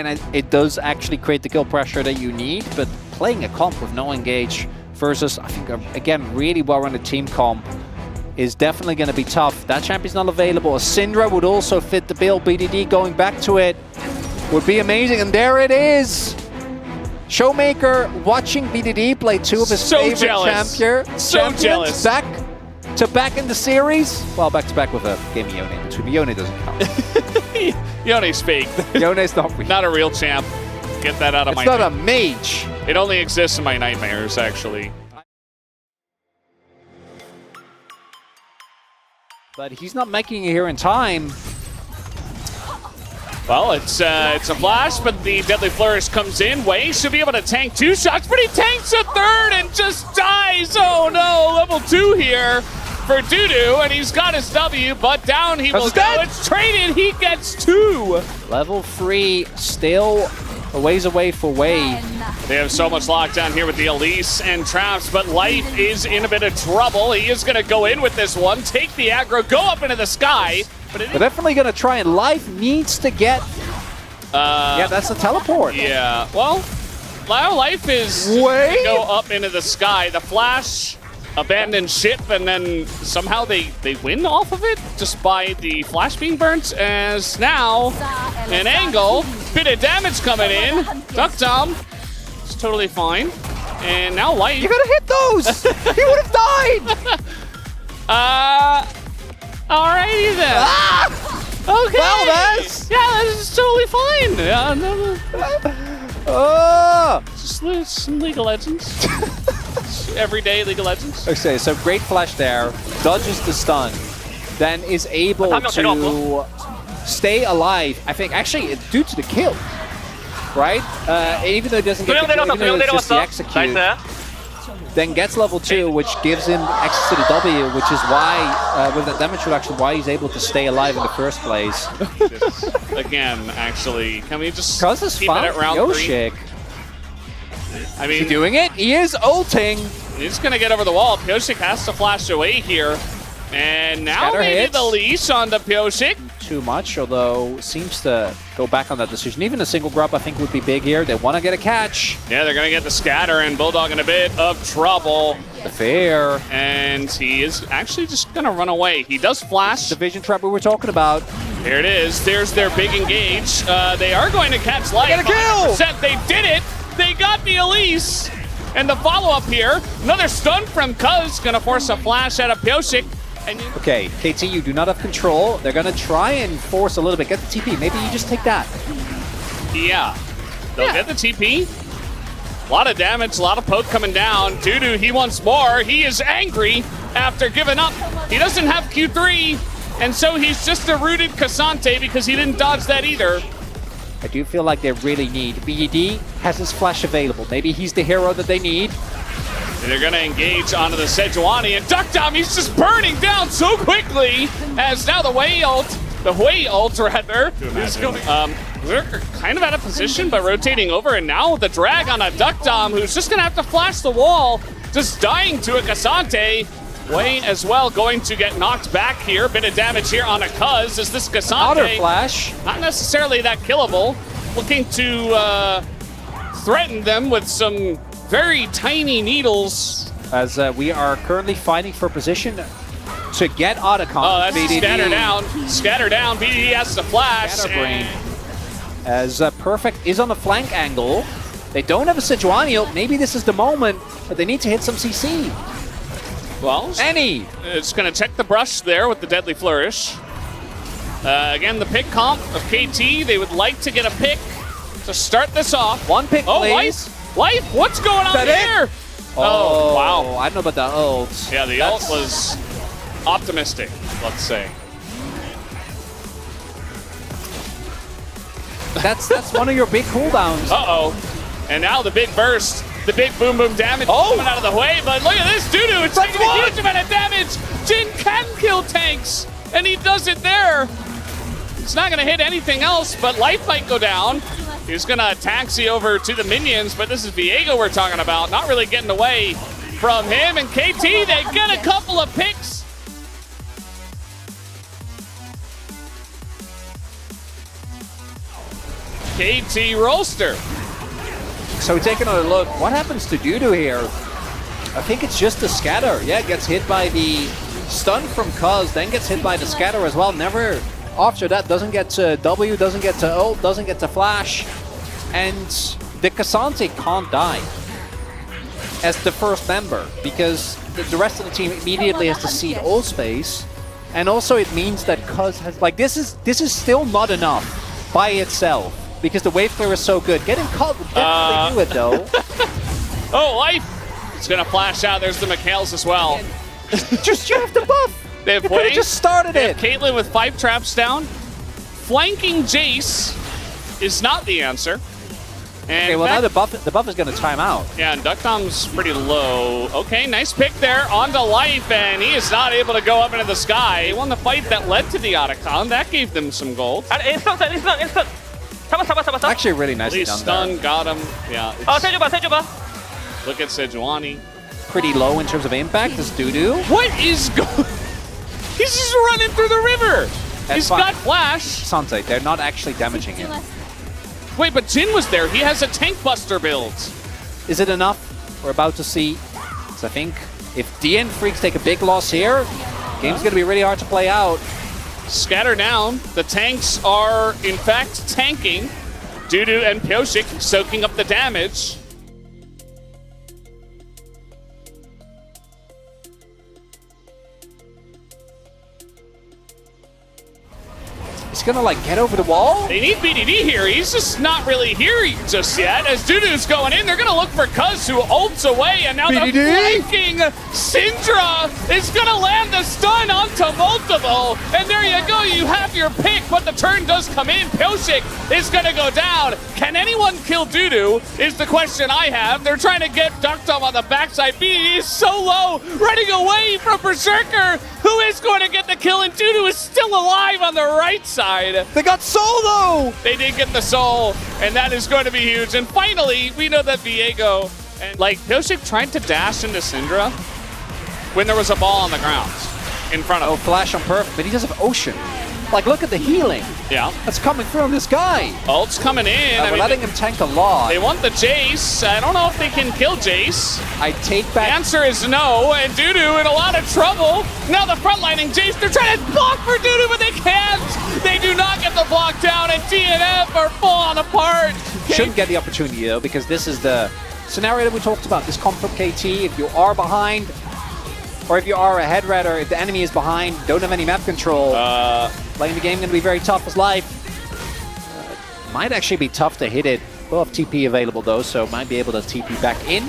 and it does actually create the kill pressure that you need, but playing a comp with no engage versus, I think, again, really well-rounded team comp is definitely going to be tough. That champion's not available. A Syndra would also fit the bill. Bdd going back to it would be amazing, and there it is! Showmaker watching Bdd play two of his favorite champions. Back in the series. Well, back to back with a game of Yone in between. Yone doesn't count. Yone's fake. Yone's not real. Not a real champ. Get that out of my It's not a mage. It only exists in my nightmares, actually. But he's not making it here in time. Well, it's a flash, but the Deadly Flourish comes in. Wei should be able to tank 2 shots, but he tanks a 3rd and just dies. Oh no, level 2 here for Dudu, and he's got his W, but down he will go. It's traded, he gets 2. Level 3 still a ways away for Wei. They have so much lockdown here with the Elise and traps, but Life is in a bit of trouble. He is going to go in with this one, take the aggro, go up into the sky. But they're definitely going to try, and Life needs to get... yeah, that's the teleport. Yeah, well, Life is going to go up into the sky. The Flash abandoned ship, and then somehow they win off of it just by the Flash being burnt, as now an angle, bit of damage coming in. Duck Dom is totally fine. And now Life... You gotta hit those! He would have died! Alrighty then. Ah! Okay. Well, that's... Yeah, this is totally fine. Yeah, no. Oh! Just some League of Legends. Everyday League of Legends. Okay, so great flash there. Dodges the stun. Then is able to stay alive. I think actually due to the kill. Right? Even though it doesn't get the kill, even though it's just the execute. Then gets level 2, which gives him access to the W, which is why, with that damage reduction, why he's able to stay alive in the first place. Again, actually, can we just keep it at round 3? I mean, is he doing it? He is ulting. He's going to get over the wall. Pyosik has to flash away here. And now maybe the leash on the Pyosik. Too much, although seems to go back on that decision. Even a single grab, I think, would be big here. They want to get a catch. Yeah, they're going to get the scatter, and Bulldog in a bit of trouble. Fair. And he is actually just going to run away. He does flash. The vision trap we were talking about. Here it is. There's their big engage. They are going to catch Life. Get a kill! They did it. They got the Elise. And the follow-up here. Another stun from Cuz. Going to force a flash out of Pyosik. Okay, KT, you do not have control. They're going to try and force a little bit. Get the TP. Maybe you just take that. Yeah. They'll get the TP. A lot of damage, a lot of poke coming down. Dudu, he wants more. He is angry after giving up. He doesn't have Q3, and so he's just a rooted Cassante because he didn't dodge that either. I do feel like they really need. Bdd has his flash available. Maybe he's the hero that they need. And they're going to engage onto the Sejuani, and Duck Dom, he's just burning down so quickly as now the Wei ult rather, is going. We're kind of out of position, but rotating over, and now the drag on a Duck Dom, who's just going to have to flash the wall, just dying to a Cassante. Wei as well going to get knocked back here. A bit of damage here on a Cuz as this Cassante. Outer flash. Not necessarily that killable. Looking to threaten them with some very tiny needles. As we are currently fighting for position to get Otacon. Oh, that's Bdd. Scatter down. Bdd has to flash. As Perfect is on the flank angle. They don't have a Sejuani ult. Maybe this is the moment, but they need to hit some CC. Well, it's going to check the brush there with the Deadly Flourish. Again, the pick comp of KT. They would like to get a pick to start this off. One pick, please. Life, what's going on here? Oh, wow. I don't know about the ult. Yeah, the ult was optimistic, let's say. That's one of your big cooldowns. Uh-oh. And now the big burst, the big boom damage coming out of the way, but look at this, Dudu, it's taking a huge amount of damage. Jin can kill tanks, and he does it there. It's not gonna hit anything else, but Life might go down. He's gonna taxi over to the minions, but this is Viego we're talking about, not really getting away from him, and KT, they get a couple of picks. KT Roaster. So we're taking a look. What happens to Dudu here? I think it's just the scatter. Yeah, gets hit by the stun from Cuz, then gets hit by the scatter as well. Never after that, doesn't get to W, doesn't get to ult, doesn't get to flash. And the Cassante can't die as the first member because the rest of the team immediately has to cede all space. And also it means that Cuz has, like, this is still not enough by itself because the wave clear is so good. Getting caught would definitely do it though. Oh, Life! It's gonna flash out. There's the Mikhails as well. Just you have to buff. They could have just started it. Caitlyn with 5 traps down. Flanking Jace is not the answer. And okay, well now the buff is going to time out. Yeah, and Duckdom's pretty low. Okay, nice pick there onto Life, and he is not able to go up into the sky. He won the fight that led to the Otacon. That gave them some gold. Actually, really nicely done stun, there. got him. Yeah. Look at Sejuani. Pretty low in terms of impact. This Dudu. What is going? He's just running through the river. He's got flash. Sante, they're not actually damaging him. Wait, but Jin was there. He has a tank buster build. Is it enough? We're about to see. So I think if DN Freaks take a big loss here, game's going to be really hard to play out. Scatter down. The tanks are, in fact, tanking. Dudu and Pyoshik soaking up the damage. He's gonna like get over the wall. They need BDD here. He's just not really here just yet. As Dudu's going in, they're gonna look for Cuz, who ults away, and now BDD? The flanking Syndra is gonna land the stun onto multiple. And there you go, you have your pick, but the turn does come in. Pyoshik is gonna go down. Can anyone kill Dudu is the question I have. They're trying to get Duckdom on the backside. BDD is so low, running away from Berserker, who is going to get the kill, and Dudu is still alive on the right side. They got soul though! They did get the soul, and that is going to be huge. And finally, we know that Viego, and like Pyoshik tried to dash into Syndra when there was a ball on the ground in front of him. Oh, flash on Perf, but he does have Ocean. Like, look at the healing. Yeah. That's coming from this guy. Ult's coming in. We're letting him tank a lot. They want the Jace. I don't know if they can kill Jace. I take back. The answer is no, and Dudu in a lot of trouble. Now the frontlining Jace, they're trying to block for Dudu, but they can't. They do not get the block down, and DNF are falling apart. Shouldn't get the opportunity, though, because this is the scenario that we talked about. This comp from KT, if you are behind, or if you are ahead rather, if the enemy is behind, don't have any map control, playing the game going to be very tough as Life. Might actually be tough to hit it. We'll have TP available though, so might be able to TP back in.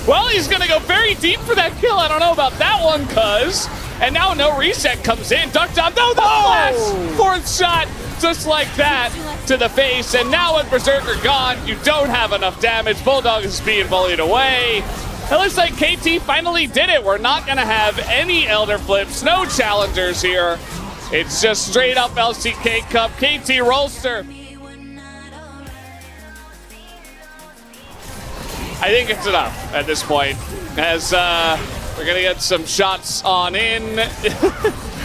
Well, he's going to go very deep for that kill. I don't know about that one, Cuz. And now no reset comes in. Duckdom, no, the flash! 4th shot, just like that, to the face. And now with Berserker gone, you don't have enough damage. Bulldog is being bullied away. It looks like KT finally did it. We're not going to have any Elder Flips, no challengers here. It's just straight up LCK Cup, KT Roaster. I think it's enough at this point, as we're going to get some shots on in.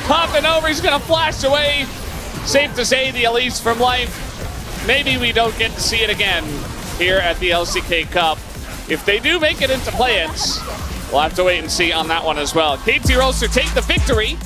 Popping over, he's going to flash away. Safe to say the Elise from Life. Maybe we don't get to see it again here at the LCK Cup. If they do make it into play-ins, we'll have to wait and see on that one as well. KT Roaster take the victory.